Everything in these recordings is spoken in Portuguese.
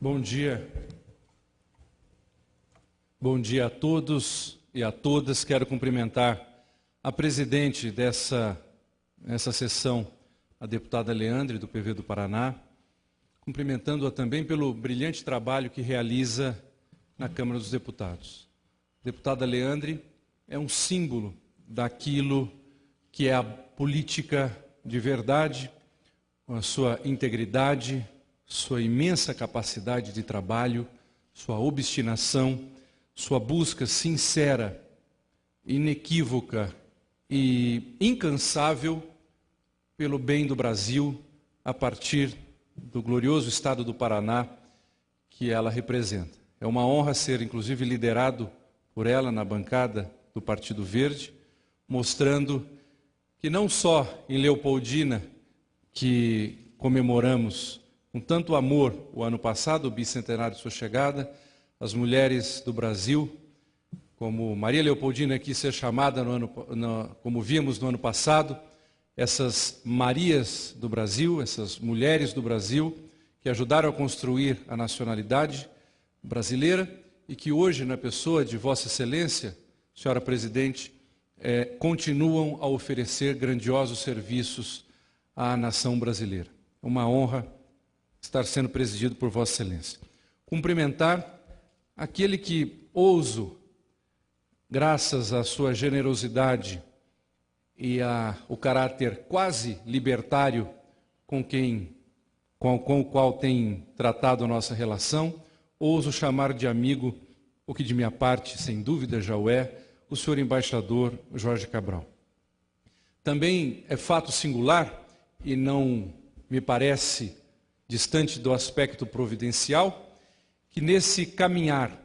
Bom dia. Bom dia a todos e a todas. Quero cumprimentar a presidente dessa sessão, a deputada Leandre, do PV do Paraná, cumprimentando-a também pelo brilhante trabalho que realiza na Câmara dos Deputados. A deputada Leandre é um símbolo daquilo que é a política de verdade, com a sua integridade, sua imensa capacidade de trabalho, sua obstinação, sua busca sincera, inequívoca e incansável pelo bem do Brasil, a partir do glorioso estado do Paraná que ela representa. É uma honra ser, inclusive, liderado por ela na bancada do Partido Verde, mostrando que não só em Leopoldina, que comemoramos com tanto amor o ano passado, o bicentenário de sua chegada, as mulheres do Brasil, como Maria Leopoldina quis ser chamada como vimos no ano passado, essas Marias do Brasil, essas mulheres do Brasil, que ajudaram a construir a nacionalidade brasileira e que hoje, na pessoa de Vossa Excelência, senhora Presidente, continuam a oferecer grandiosos serviços à nação brasileira. Uma honra estar sendo presidido por Vossa Excelência. Cumprimentar aquele que ouso, graças à sua generosidade e ao caráter quase libertário com o qual tem tratado a nossa relação, ouso chamar de amigo, o que de minha parte, sem dúvida, já o é, o senhor embaixador Jorge Cabral. Também é fato singular, e não me parece distante do aspecto providencial, que nesse caminhar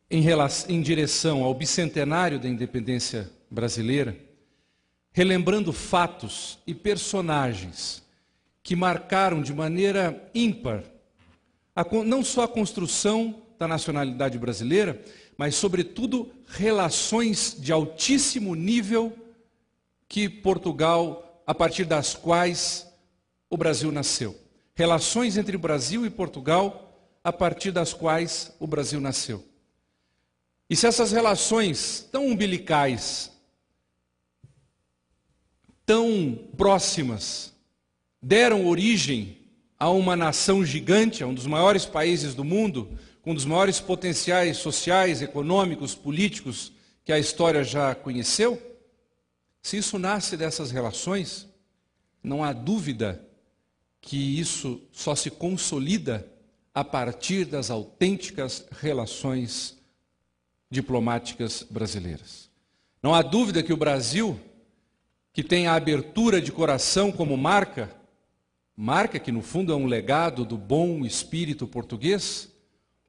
em direção ao bicentenário da independência brasileira, relembrando fatos e personagens que marcaram de maneira ímpar não só a construção da nacionalidade brasileira, mas, sobretudo, relações de altíssimo nível que Portugal, a partir das quais o Brasil nasceu. Relações entre o Brasil e Portugal, a partir das quais o Brasil nasceu. E se essas relações tão umbilicais, tão próximas, deram origem a uma nação gigante, a um dos maiores países do mundo, com um dos maiores potenciais sociais, econômicos, políticos que a história já conheceu, se isso nasce dessas relações, não há dúvida que isso só se consolida a partir das autênticas relações diplomáticas brasileiras. Não há dúvida que o Brasil, que tem a abertura de coração como marca que no fundo é um legado do bom espírito português,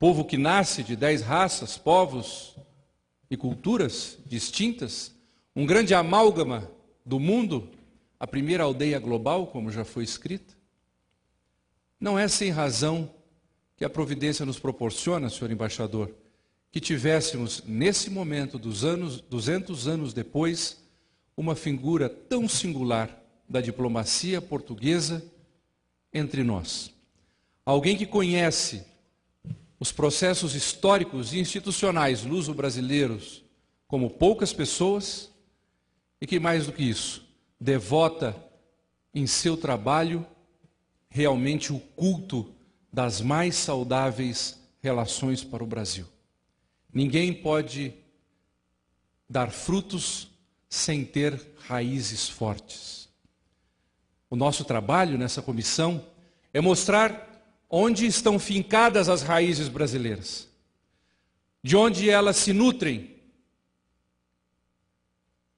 povo que nasce de 10 raças, povos e culturas distintas, um grande amálgama do mundo, a primeira aldeia global, como já foi escrita. Não é sem razão que a providência nos proporciona, senhor embaixador, que tivéssemos, nesse momento, 200 anos depois, uma figura tão singular da diplomacia portuguesa entre nós. Alguém que conhece os processos históricos e institucionais luso-brasileiros como poucas pessoas e que, mais do que isso, devota em seu trabalho realmente o culto das mais saudáveis relações para o Brasil. Ninguém pode dar frutos sem ter raízes fortes. O nosso trabalho nessa comissão é mostrar onde estão fincadas as raízes brasileiras, de onde elas se nutrem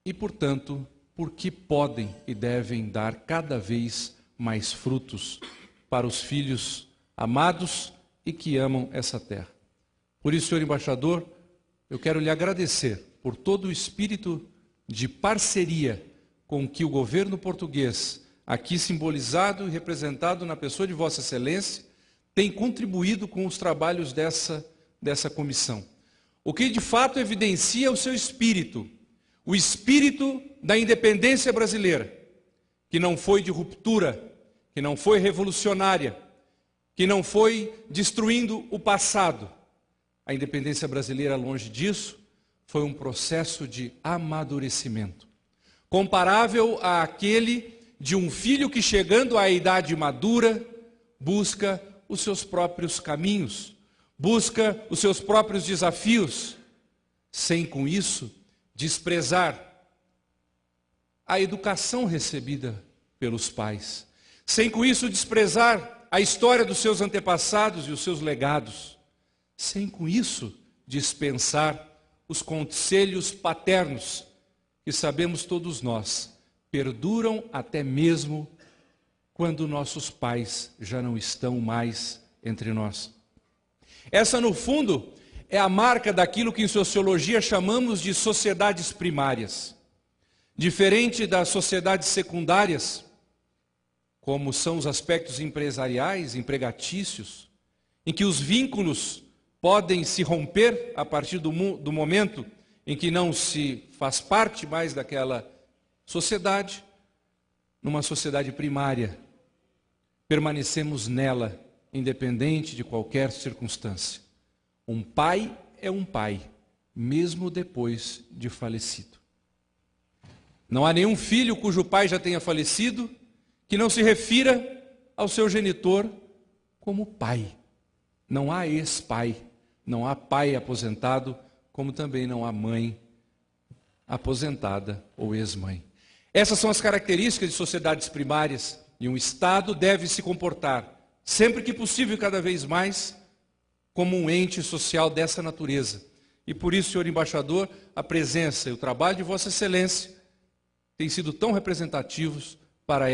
e, portanto, por que podem e devem dar cada vez mais frutos para os filhos amados e que amam essa terra. Por isso, senhor embaixador, eu quero lhe agradecer por todo o espírito de parceria com que o governo português, aqui simbolizado e representado na pessoa de Vossa Excelência, tem contribuído com os trabalhos dessa comissão. O que de fato evidencia o seu espírito, o espírito da independência brasileira, que não foi de ruptura, que não foi revolucionária, que não foi destruindo o passado. A independência brasileira, longe disso, foi um processo de amadurecimento, comparável àquele de um filho que, chegando à idade madura, busca os seus próprios caminhos, busca os seus próprios desafios, sem com isso desprezar a educação recebida pelos pais, sem com isso desprezar a história dos seus antepassados e os seus legados, sem com isso dispensar os conselhos paternos, que sabemos todos nós, perduram até mesmo quando nossos pais já não estão mais entre nós. Essa, no fundo, é a marca daquilo que em sociologia chamamos de sociedades primárias. Diferente das sociedades secundárias, como são os aspectos empresariais, empregatícios, em que os vínculos podem se romper a partir do momento em que não se faz parte mais daquela sociedade. Numa sociedade primária, permanecemos nela, independente de qualquer circunstância. Um pai é um pai, mesmo depois de falecido. Não há nenhum filho cujo pai já tenha falecido que não se refira ao seu genitor como pai. Não há ex-pai, não há pai aposentado, como também não há mãe aposentada ou ex-mãe. Essas são as características de sociedades primárias, e um Estado deve se comportar, sempre que possível e cada vez mais, como um ente social dessa natureza. E por isso, senhor embaixador, a presença e o trabalho de Vossa Excelência têm sido tão representativos para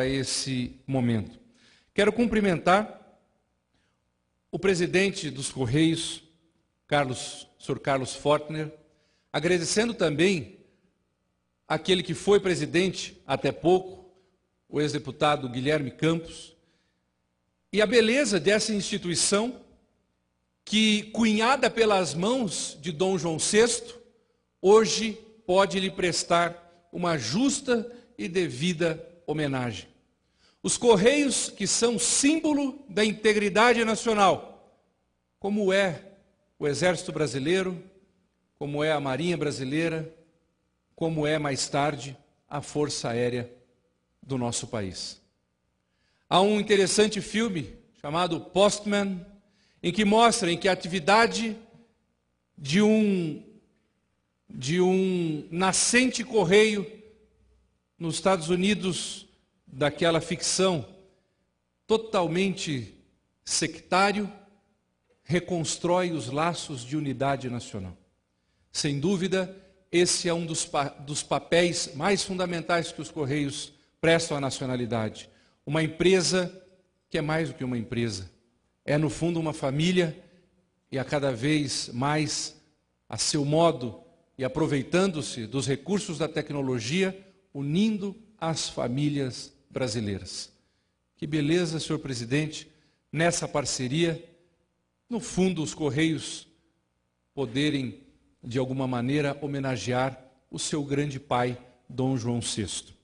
esse momento. Quero cumprimentar o presidente dos Correios, Sr. Carlos Fortner, agradecendo também aquele que foi presidente até pouco, o ex-deputado Guilherme Campos, e a beleza dessa instituição que, cunhada pelas mãos de Dom João VI, hoje pode lhe prestar uma justa e devida homenagem. Os Correios, que são símbolo da integridade nacional, como é o Exército Brasileiro, como é a Marinha Brasileira, como é mais tarde a Força Aérea do nosso país. Há um interessante filme chamado Postman, em que mostra que a atividade de um nascente correio nos Estados Unidos, daquela ficção totalmente sectário, reconstrói os laços de unidade nacional. Sem dúvida, esse é um dos papéis mais fundamentais que os Correios prestam à nacionalidade. Uma empresa que é mais do que uma empresa. É, no fundo, uma família, e a cada vez mais, a seu modo, e aproveitando-se dos recursos da tecnologia, unindo as famílias brasileiras. Que beleza, senhor presidente, nessa parceria, no fundo, os Correios poderem, de alguma maneira, homenagear o seu grande pai, Dom João VI.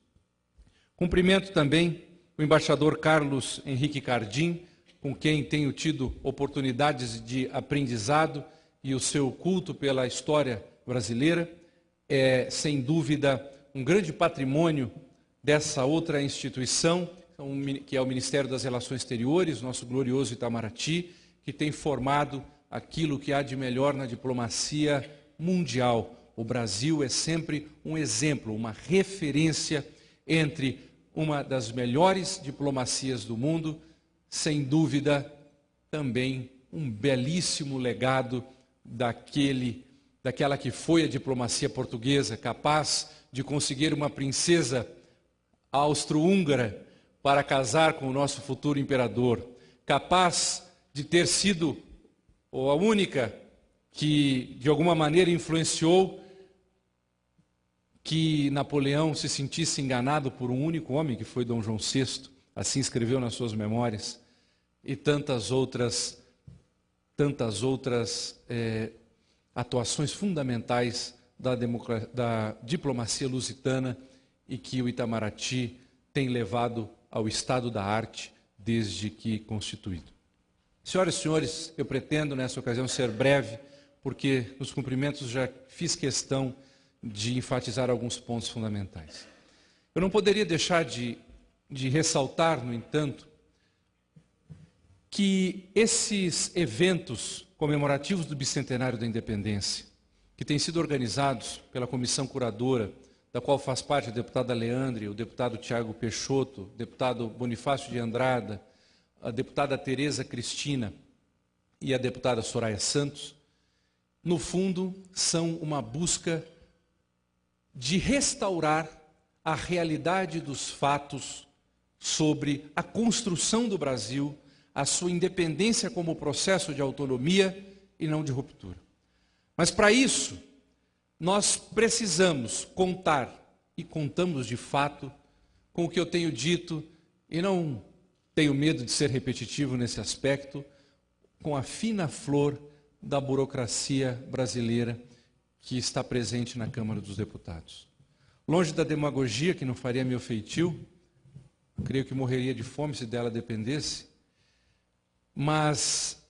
Cumprimento também o embaixador Carlos Henrique Cardim, com quem tenho tido oportunidades de aprendizado, e o seu culto pela história brasileira é, sem dúvida, um grande patrimônio dessa outra instituição, que é o Ministério das Relações Exteriores, nosso glorioso Itamaraty, que tem formado aquilo que há de melhor na diplomacia mundial. O Brasil é sempre um exemplo, uma referência entre uma das melhores diplomacias do mundo, sem dúvida também um belíssimo legado daquela que foi a diplomacia portuguesa, capaz de conseguir uma princesa austro-húngara para casar com o nosso futuro imperador, capaz de ter sido a única que, de alguma maneira, influenciou que Napoleão se sentisse enganado por um único homem, que foi Dom João VI, assim escreveu nas suas memórias, e tantas outras atuações fundamentais da diplomacia lusitana, e que o Itamaraty tem levado ao estado da arte desde que constituído. Senhoras e senhores, eu pretendo nessa ocasião ser breve, porque nos cumprimentos já fiz questão de enfatizar alguns pontos fundamentais. Eu não poderia deixar de ressaltar, no entanto, que esses eventos comemorativos do bicentenário da independência, que têm sido organizados pela comissão curadora, da qual faz parte a deputada Leandre, o deputado Tiago Peixoto, o deputado Bonifácio de Andrada, a deputada Tereza Cristina e a deputada Soraya Santos, no fundo, são uma busca de restaurar a realidade dos fatos sobre a construção do Brasil, a sua independência como processo de autonomia e não de ruptura. Mas para isso, nós precisamos contar, e contamos de fato, com o que eu tenho dito, e não tenho medo de ser repetitivo nesse aspecto, com a fina flor da burocracia brasileira que está presente na Câmara dos Deputados. Longe da demagogia, que não faria meu feitio, creio que morreria de fome se dela dependesse, mas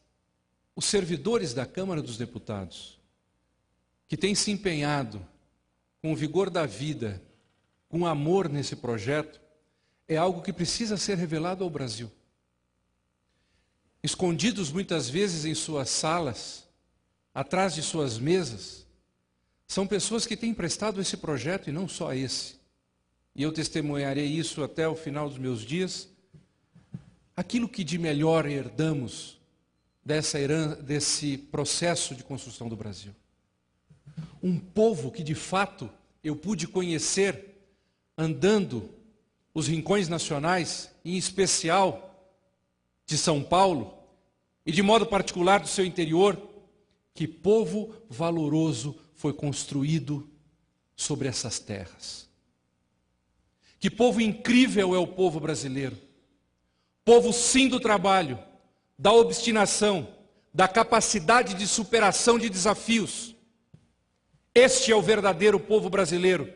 os servidores da Câmara dos Deputados, que têm se empenhado com o vigor da vida, com amor nesse projeto, é algo que precisa ser revelado ao Brasil. Escondidos muitas vezes em suas salas, atrás de suas mesas, são pessoas que têm prestado esse projeto e não só esse. E eu testemunharei isso até o final dos meus dias. Aquilo que de melhor herdamos desse processo de construção do Brasil. Um povo que de fato eu pude conhecer andando os rincões nacionais, em especial de São Paulo, e de modo particular do seu interior, que povo valoroso foi construído sobre essas terras. Que povo incrível é o povo brasileiro. Povo sim do trabalho, da obstinação, da capacidade de superação de desafios. Este é o verdadeiro povo brasileiro.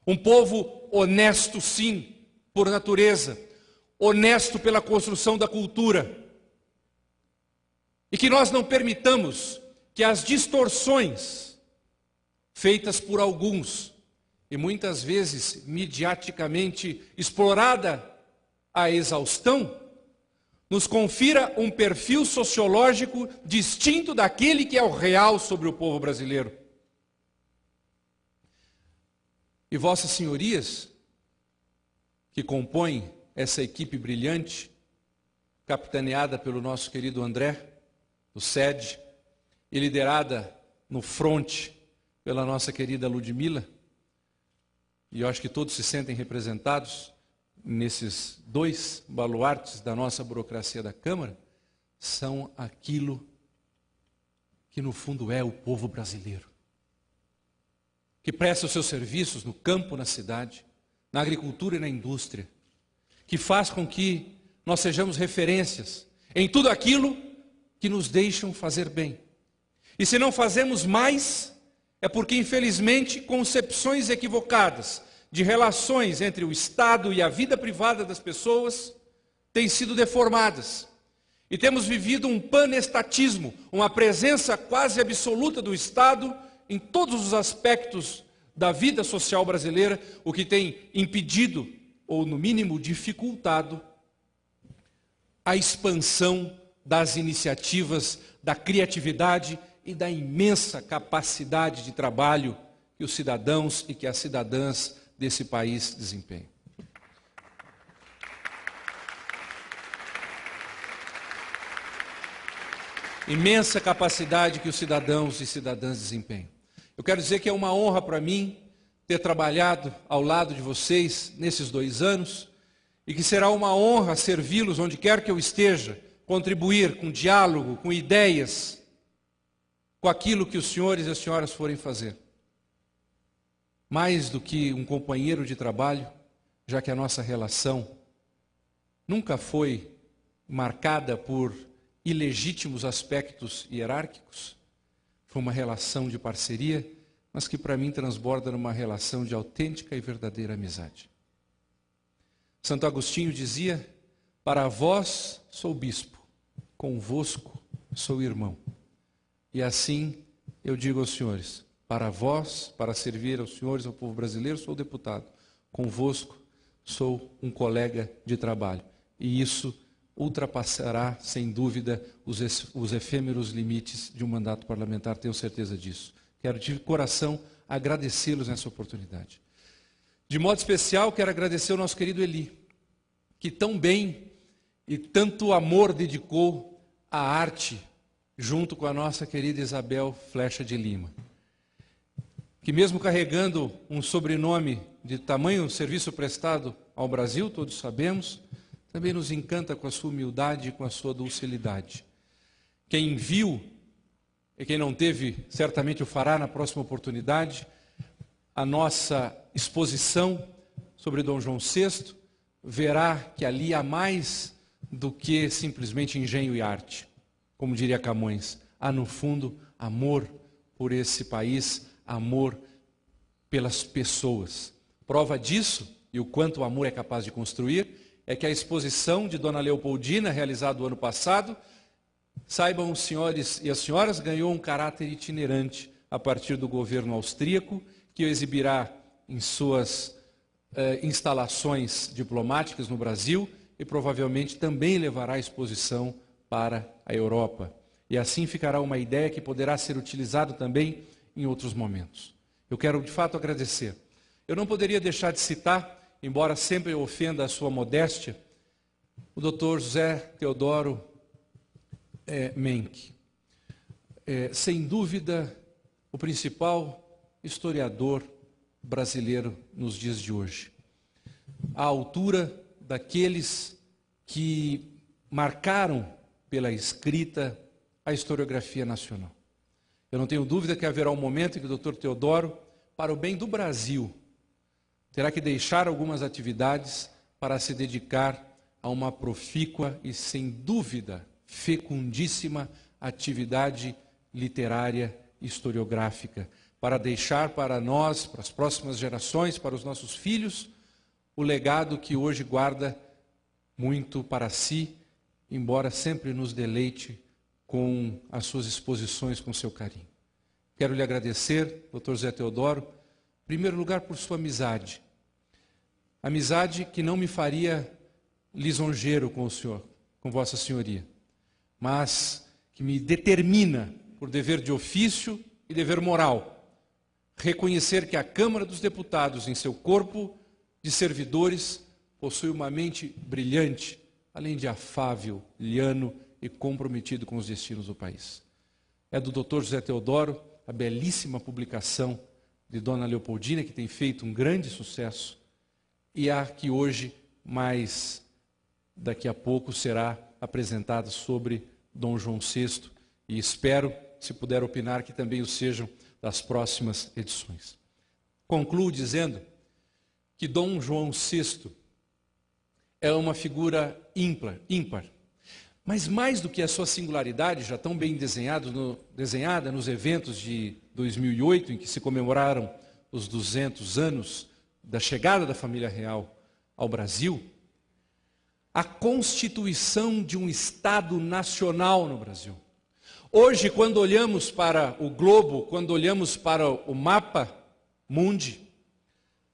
Um povo honesto sim, por natureza, honesto pela construção da cultura. E que nós não permitamos que as distorções feitas por alguns, e muitas vezes mediaticamente explorada a exaustão, nos confira um perfil sociológico distinto daquele que é o real sobre o povo brasileiro. E vossas senhorias, que compõem essa equipe brilhante, capitaneada pelo nosso querido André, do SED, e liderada no fronte pela nossa querida Ludmila, e eu acho que todos se sentem representados nesses dois baluartes da nossa burocracia da Câmara, são aquilo que no fundo é o povo brasileiro, que presta os seus serviços no campo, na cidade, na agricultura e na indústria, que faz com que nós sejamos referências em tudo aquilo que nos deixam fazer bem. E se não fazemos mais, é porque, infelizmente, concepções equivocadas de relações entre o Estado e a vida privada das pessoas têm sido deformadas. E temos vivido um panestatismo, uma presença quase absoluta do Estado em todos os aspectos da vida social brasileira, o que tem impedido, ou no mínimo dificultado, a expansão das iniciativas, da criatividade e da imensa capacidade de trabalho que os cidadãos e que as cidadãs desse país desempenham. Imensa capacidade que os cidadãos e cidadãs desempenham. Eu quero dizer que é uma honra para mim ter trabalhado ao lado de vocês nesses 2 anos e que será uma honra servi-los onde quer que eu esteja, contribuir com diálogo, com ideias, com aquilo que os senhores e as senhoras forem fazer. Mais do que um companheiro de trabalho, já que a nossa relação nunca foi marcada por ilegítimos aspectos hierárquicos, foi uma relação de parceria, mas que para mim transborda numa relação de autêntica e verdadeira amizade. Santo Agostinho dizia: Para vós sou bispo, convosco sou irmão. E assim eu digo aos senhores, para vós, para servir aos senhores, ao povo brasileiro, sou deputado. Convosco sou um colega de trabalho. E isso ultrapassará, sem dúvida, os efêmeros limites de um mandato parlamentar, tenho certeza disso. Quero de coração agradecê-los nessa oportunidade. De modo especial, quero agradecer ao nosso querido Eli, que tão bem e tanto amor dedicou à arte, junto com a nossa querida Isabel Flecha de Lima, que mesmo carregando um sobrenome de tamanho serviço prestado ao Brasil, todos sabemos, também nos encanta com a sua humildade e com a sua docilidade. Quem viu, e quem não teve, certamente o fará na próxima oportunidade, a nossa exposição sobre Dom João VI, verá que ali há mais do que simplesmente engenho e arte. Como diria Camões, há no fundo amor por esse país, amor pelas pessoas. Prova disso, e o quanto o amor é capaz de construir, é que a exposição de Dona Leopoldina, realizada o ano passado, saibam os senhores e as senhoras, ganhou um caráter itinerante a partir do governo austríaco, que o exibirá em suas instalações diplomáticas no Brasil e provavelmente também levará a exposição para a Europa. E assim ficará uma ideia que poderá ser utilizada também em outros momentos. Eu quero de fato agradecer. Eu não poderia deixar de citar, embora sempre eu ofenda a sua modéstia, o Dr. José Teodoro Menck. Sem dúvida, o principal historiador brasileiro nos dias de hoje. À altura daqueles que marcaram pela escrita a historiografia nacional. Eu não tenho dúvida que haverá um momento em que o Dr. Teodoro, para o bem do Brasil, terá que deixar algumas atividades para se dedicar a uma profícua e, sem dúvida, fecundíssima atividade literária e historiográfica, para deixar para nós, para as próximas gerações, para os nossos filhos, o legado que hoje guarda muito para si, embora sempre nos deleite com as suas exposições, com seu carinho. Quero lhe agradecer, Dr. José Teodoro, em primeiro lugar por sua amizade. Amizade que não me faria lisonjeiro com o senhor, com vossa senhoria, mas que me determina, por dever de ofício e dever moral, reconhecer que a Câmara dos Deputados, em seu corpo de servidores, possui uma mente brilhante, além de afável, liano e comprometido com os destinos do país. É do Dr. José Teodoro a belíssima publicação de Dona Leopoldina, que tem feito um grande sucesso, e a que hoje, mais daqui a pouco, será apresentada sobre Dom João VI, e espero, se puder opinar, que também o sejam das próximas edições. Concluo dizendo que Dom João VI é uma figura ímpar, mas mais do que a sua singularidade, já tão bem desenhada nos eventos de 2008, em que se comemoraram os 200 anos da chegada da família real ao Brasil, a constituição de um Estado nacional no Brasil. Hoje, quando olhamos para o globo, quando olhamos para o mapa mundi,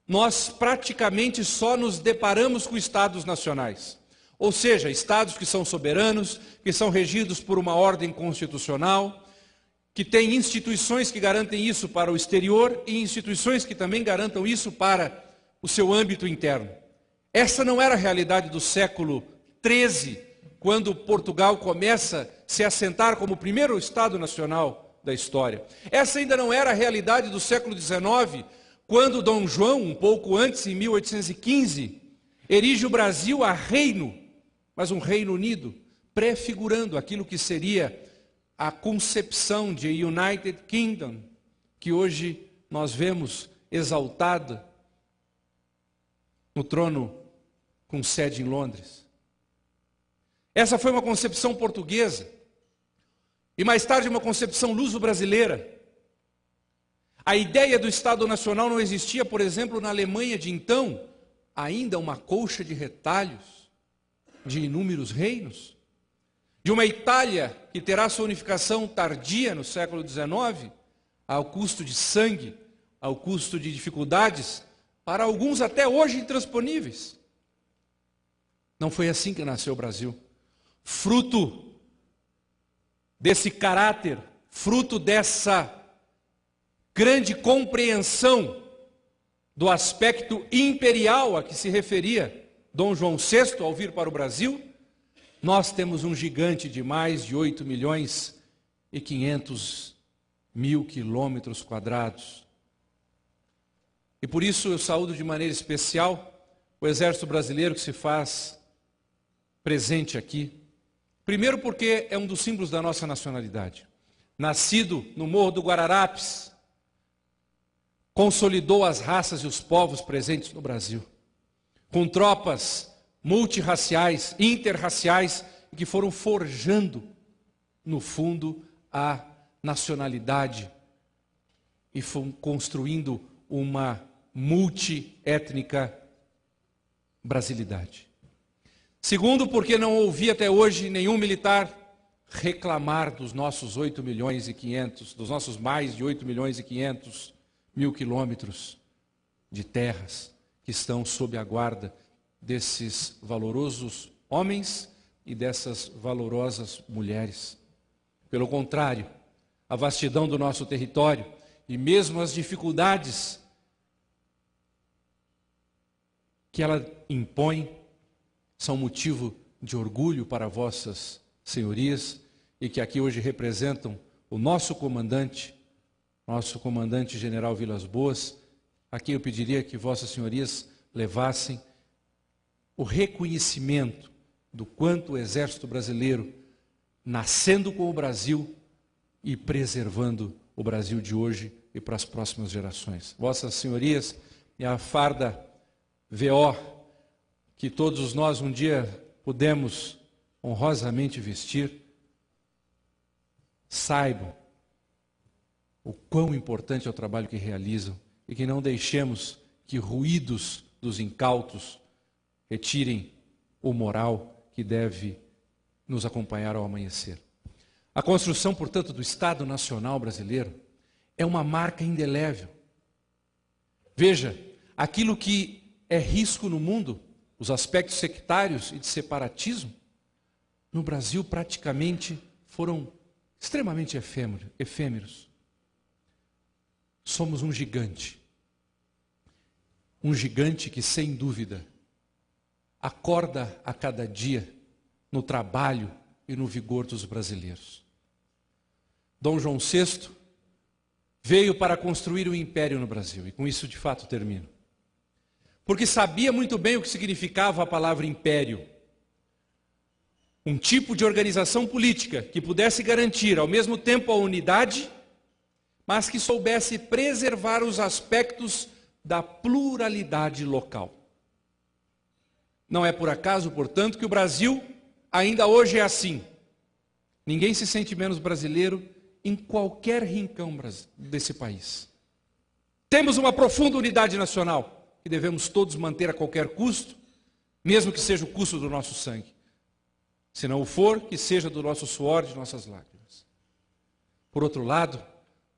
nós praticamente só nos deparamos com estados nacionais. Ou seja, estados que são soberanos, que são regidos por uma ordem constitucional, que têm instituições que garantem isso para o exterior e instituições que também garantam isso para o seu âmbito interno. Essa não era a realidade do século XIII, quando Portugal começa a se assentar como o primeiro Estado nacional da história. Essa ainda não era a realidade do século XIX, quando Dom João, um pouco antes, em 1815, erige o Brasil a reino, mas um Reino Unido, prefigurando aquilo que seria a concepção de United Kingdom, que hoje nós vemos exaltada no trono com sede em Londres. Essa foi uma concepção portuguesa, e mais tarde uma concepção luso-brasileira. A ideia do Estado Nacional não existia, por exemplo, na Alemanha de então, ainda uma colcha de retalhos, de inúmeros reinos, de uma Itália que terá sua unificação tardia no século XIX, ao custo de sangue, ao custo de dificuldades, para alguns até hoje intransponíveis. Não foi assim que nasceu o Brasil. Fruto desse caráter, fruto dessa grande compreensão do aspecto imperial a que se referia Dom João VI ao vir para o Brasil, nós temos um gigante de mais de 8.500.000 quilômetros quadrados. E por isso eu saúdo de maneira especial o Exército Brasileiro que se faz presente aqui. Primeiro porque é um dos símbolos da nossa nacionalidade. Nascido no Morro do Guararapes, consolidou as raças e os povos presentes no Brasil, com tropas multirraciais, interraciais, que foram forjando, no fundo, a nacionalidade e foram construindo uma multiétnica brasilidade. Segundo, porque não ouvi até hoje nenhum militar reclamar dos nossos 8.500.000, dos nossos mais de 8.500.000 quilômetros de terras que estão sob a guarda desses valorosos homens e dessas valorosas mulheres. Pelo contrário, a vastidão do nosso território e mesmo as dificuldades que ela impõe são motivo de orgulho para vossas senhorias e que aqui hoje representam o nosso comandante general Vilas Boas, a quem eu pediria que vossas senhorias levassem o reconhecimento do quanto o Exército Brasileiro, nascendo com o Brasil e preservando o Brasil de hoje e para as próximas gerações. Vossas senhorias e a farda VO, que todos nós um dia pudemos honrosamente vestir, saibam o quão importante é o trabalho que realizam e que não deixemos que ruídos dos incautos retirem o moral que deve nos acompanhar ao amanhecer. A construção, portanto, do Estado Nacional Brasileiro é uma marca indelével. Veja, aquilo que é risco no mundo, os aspectos sectários e de separatismo, no Brasil praticamente foram extremamente efêmeros. Somos um gigante que, sem dúvida, acorda a cada dia no trabalho e no vigor dos brasileiros. Dom João VI veio para construir o império no Brasil, e com isso de fato termino. Porque sabia muito bem o que significava a palavra império. Um tipo de organização política que pudesse garantir ao mesmo tempo a unidade, mas que soubesse preservar os aspectos da pluralidade local. Não é por acaso, portanto, que o Brasil ainda hoje é assim. Ninguém se sente menos brasileiro em qualquer rincão desse país. Temos uma profunda unidade nacional que devemos todos manter a qualquer custo, mesmo que seja o custo do nosso sangue. Se não o for, que seja do nosso suor e de nossas lágrimas. Por outro lado,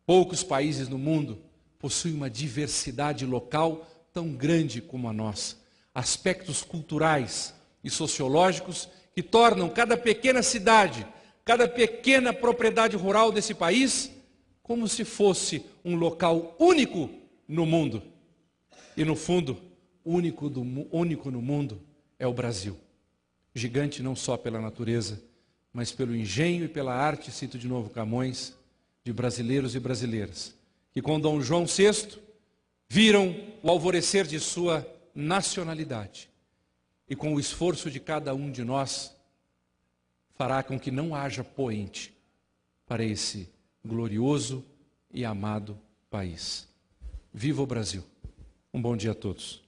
poucos países no mundo possuem uma diversidade local tão grande como a nossa. Aspectos culturais e sociológicos que tornam cada pequena cidade, cada pequena propriedade rural desse país, como se fosse um local único no mundo. E no fundo, único no mundo é o Brasil. Gigante não só pela natureza, mas pelo engenho e pela arte, cito de novo Camões, de brasileiros e brasileiras, que com Dom João VI viram o alvorecer de sua nacionalidade. E com o esforço de cada um de nós, fará com que não haja poente para esse glorioso e amado país. Viva o Brasil! Um bom dia a todos.